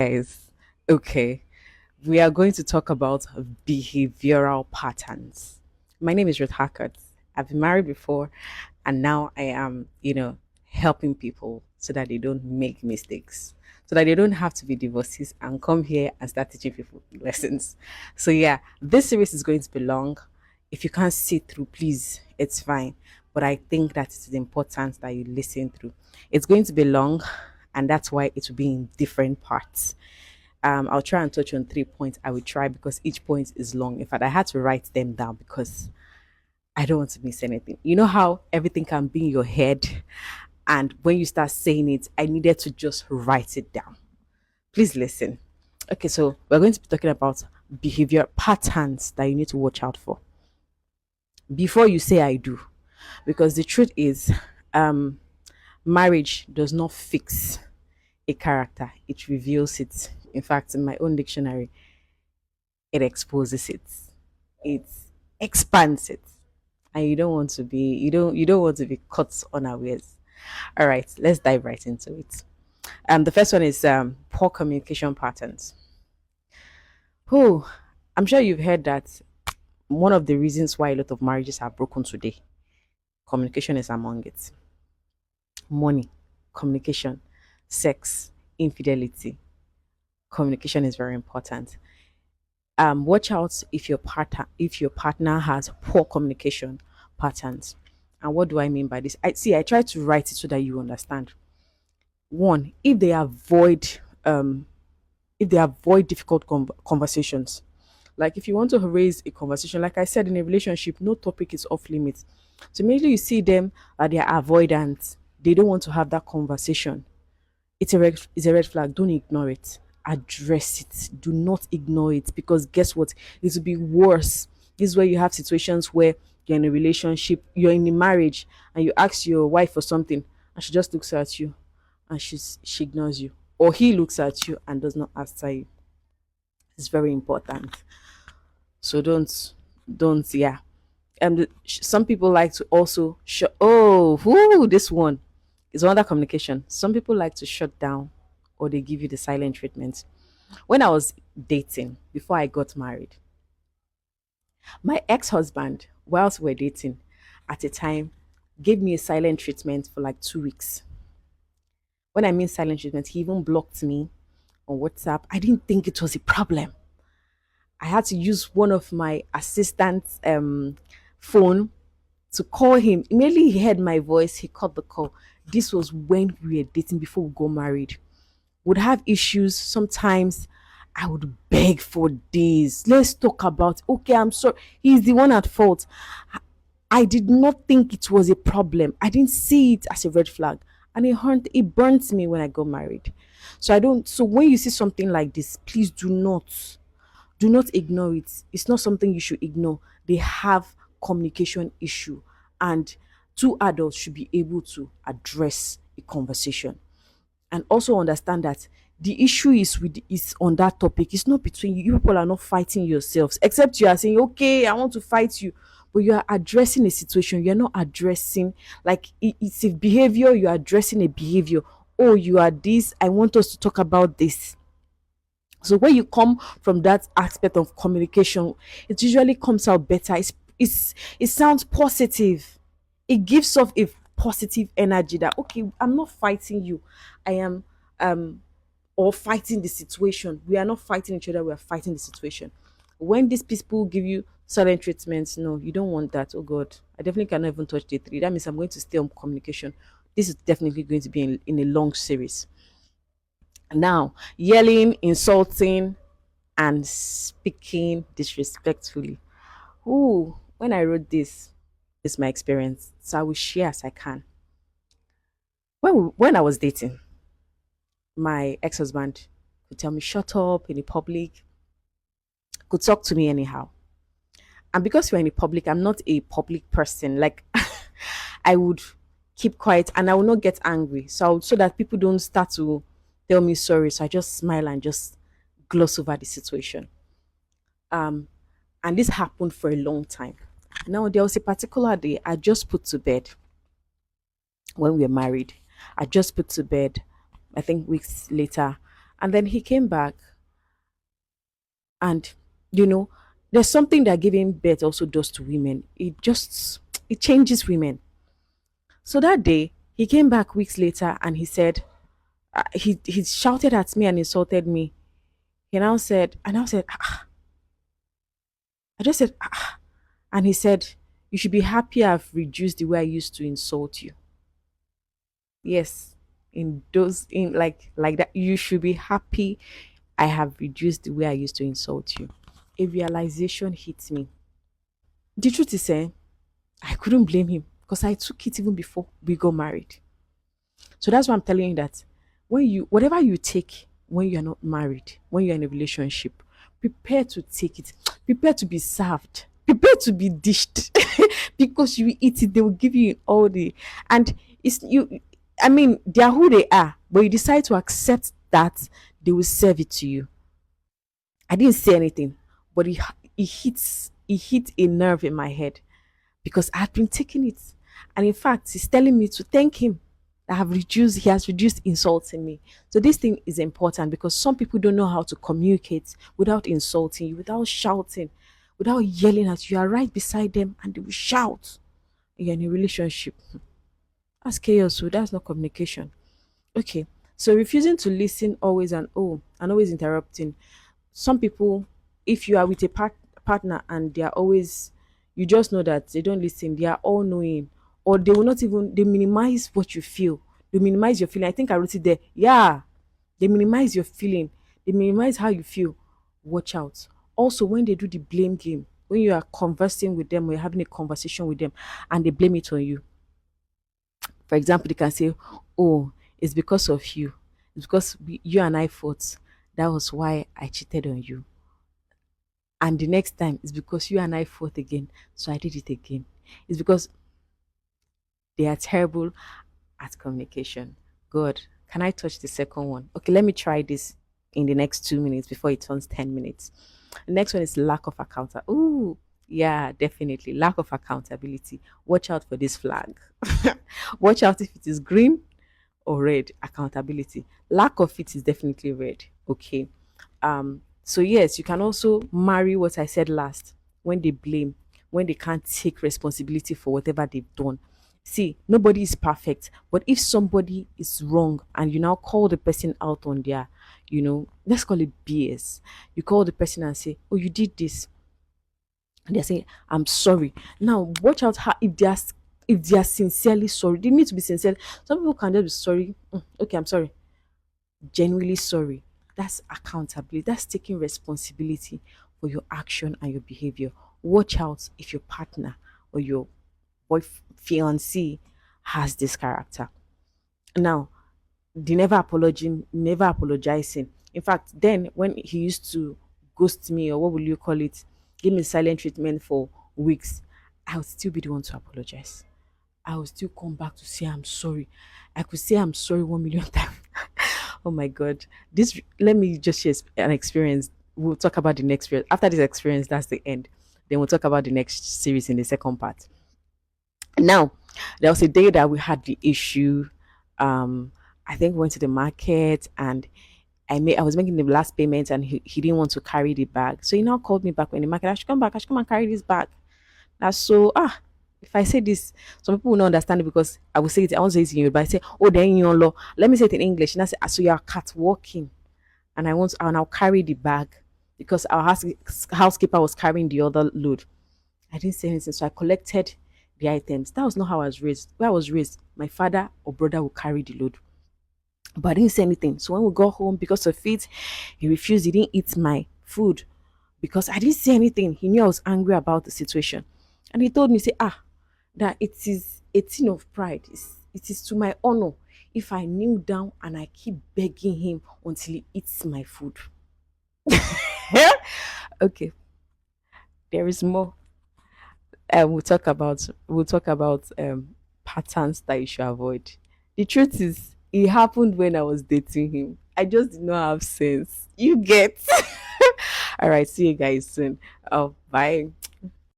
Guys, okay, we are going to talk about behavioral patterns. My name is Ruth Hackett. I've been married before, and now I am, helping people so that they don't make mistakes, so that they don't have to be divorcees and come here and start teaching people lessons. So, yeah, this series is going to be long. If you can't see through, please, it's fine. But I think that it is important that you listen through. It's going to be long, and that's why it will be in different parts. I'll try and touch on 3 points. I will try because each point is long. In fact, I had to write them down because I don't want to miss anything. You know how everything can be in your head, and when you start saying it, I needed to just write it down. Please listen. Okay, so we're going to be talking about behavior patterns that you need to watch out for before you say I do, because the truth is, um, marriage does not fix a character; it reveals it. In fact, in my own dictionary, it exposes it, it expands it, and you don't want to be caught unawares. All right, let's dive right into it. The first one is poor communication patterns. Who I'm sure you've heard that one of the reasons why a lot of marriages are broken today, communication is among it. Money, communication, sex, infidelity, communication is very important. Watch out if your partner has poor communication patterns. And what do I mean by this? I try to write it so that you understand. One, um if they avoid difficult conversations, like if you want to raise a conversation, like I said, in a relationship, no topic is off limits. So immediately you see them that they are avoidant, they don't want to have that conversation, it's a red flag. Don't ignore it. Address it. Do not ignore it, because guess what? It will be worse. This is where you have situations where you're in a relationship, you're in a marriage, and you ask your wife for something, and she just looks at you, and she ignores you, or he looks at you and does not answer you. It's very important. So don't yeah. Some people like to also shut. Oh, whoo, this one is another communication. Some people like to shut down, or they give you the silent treatment. When I was dating, before I got married, my ex-husband, whilst we were dating, at a time, gave me a silent treatment for like 2 weeks. When I mean silent treatment, he even blocked me on WhatsApp. I didn't think it was a problem. I had to use one of my assistant's phone to call him. Immediately he heard my voice, he cut the call. This was when we were dating before we got married. Would have issues. Sometimes I would beg for days. Let's talk about, okay, I'm sorry. He's the one at fault. I did not think it was a problem. I didn't see it as a red flag. And it burnt me when I got married. So when you see something like this, please do not ignore it. It's not something you should ignore. They have communication issue, and two adults should be able to address a conversation, and also understand that the issue is on that topic. It's not between you. You people are not fighting yourselves, except you are saying, okay, I want to fight you, but you are addressing a situation. You're not addressing, like, it's a behavior. You're addressing a behavior. Oh, you are this, I want us to talk about this. So when you come from that aspect of communication, it usually comes out better. It sounds positive. It gives off a positive energy that, okay, I'm not fighting you. I am or fighting the situation. We are not fighting each other, we are fighting the situation. When these people give you silent treatments, no, you don't want that. Oh God, I definitely cannot even touch day three. That means I'm going to stay on communication. This is definitely going to be in a long series. Now, yelling, insulting, and speaking disrespectfully. Ooh, when I wrote this is my experience. So I will share as I can. When I was dating, my ex-husband could tell me shut up in the public, could talk to me anyhow. And because we're in the public, I'm not a public person. Like I would keep quiet and I will not get angry. So that people don't start to tell me sorry. So I just smile and just gloss over the situation. Um, and this happened for a long time. Now there was a particular day I just put to bed when we were married. I just put to bed. I think weeks later, And then he came back, and you know, there's something that giving birth also does to women. It changes women. So that day, he came back weeks later and he said, he shouted at me and insulted me. He now said, I just said, and he said, you should be happy I've reduced the way I used to insult you. Yes, in like that, you should be happy I have reduced the way I used to insult you. A realization hit me. The truth is, I couldn't blame him because I took it even before we got married. So that's why I'm telling you that whatever you take when you're not married, when you're in a relationship, prepare to take it, prepare to be served, prepare to be dished because you will eat it, they will give you all the and it's you I mean, they are who they are, but you decide to accept that they will serve it to you. I didn't say anything, but it hit a nerve in my head because I had been taking it. And in fact, he's telling me to thank him. He has reduced insulting me. So this thing is important because some people don't know how to communicate without insulting you, without shouting, without yelling at you. You are right beside them and they will shout. You're in a relationship. That's chaos, so that's not communication. Okay. So refusing to listen always and always interrupting. Some people, if you are with a partner and they are always, you just know that they don't listen, they are all knowing, or they will not even, they minimize what you feel, they minimize your feeling. I think I wrote it there. Yeah, they minimize your feeling, they minimize how you feel. Watch out. Also, when they do the blame game, when you are conversing with them or you're having a conversation with them and they blame it on you. For example, they can say, oh, it's because of you, it's because you and I fought, that was why I cheated on you. And the next time it's because you and I fought again, so I did it again. It's because they are terrible at communication. Good. Can I touch the second one? Okay, let me try this in the next 2 minutes before it turns 10 minutes. The next one is lack of accountability. Ooh, yeah, definitely. Lack of accountability. Watch out for this flag. Watch out if it is green or red. Accountability. Lack of it is definitely red. Okay. So yes, you can also marry what I said last, when they blame, when they can't take responsibility for whatever they've done. See, nobody is perfect, but if somebody is wrong and you now call the person out on their, let's call it BS. You call the person and say, oh, you did this, and they're saying, I'm sorry. Now watch out how, if they are sincerely sorry, they need to be sincere. Some people can just be sorry. Okay, I'm sorry, genuinely sorry. That's accountability. That's taking responsibility for your action and your behavior. Watch out if your partner or your boy fiancé has this character. Now, the never apologizing. In fact, then when he used to ghost me, or what will you call it, give me silent treatment for weeks, I would still be the one to apologize. I will still come back to say I'm sorry. I could say I'm sorry 1 million times. Oh my god. This Let me just share an experience. We'll talk about the next after this experience, that's the end. Then we'll talk about the next series in the second part. Now, there was a day that we had the issue. Um, I think we went to the market and I was making the last payment and he didn't want to carry the bag. So he now called me back when the market. I should come back, I should come and carry this bag. That's so if I say this, some people will not understand it because I will say it, I won't say it in Yoruba. I say, oh, then you law. Let me say it in English. And I say, so you're catwalking. And I'll carry the bag because our housekeeper was carrying the other load. I didn't say anything. So I collected the items. That was not how I was raised. Where I was raised, my father or brother will carry the load. But I didn't say anything. So when we got home, because of it, he refused. He didn't eat my food because I didn't say anything. He knew I was angry about the situation. And he told me, say, that it is a thing of pride. It is to my honor if I kneel down and I keep begging him until he eats my food. Okay, there is more. We'll talk about patterns that you should avoid. The truth is, it happened when I was dating him. I just did not have sense. You get. All right, see you guys soon. Oh, bye.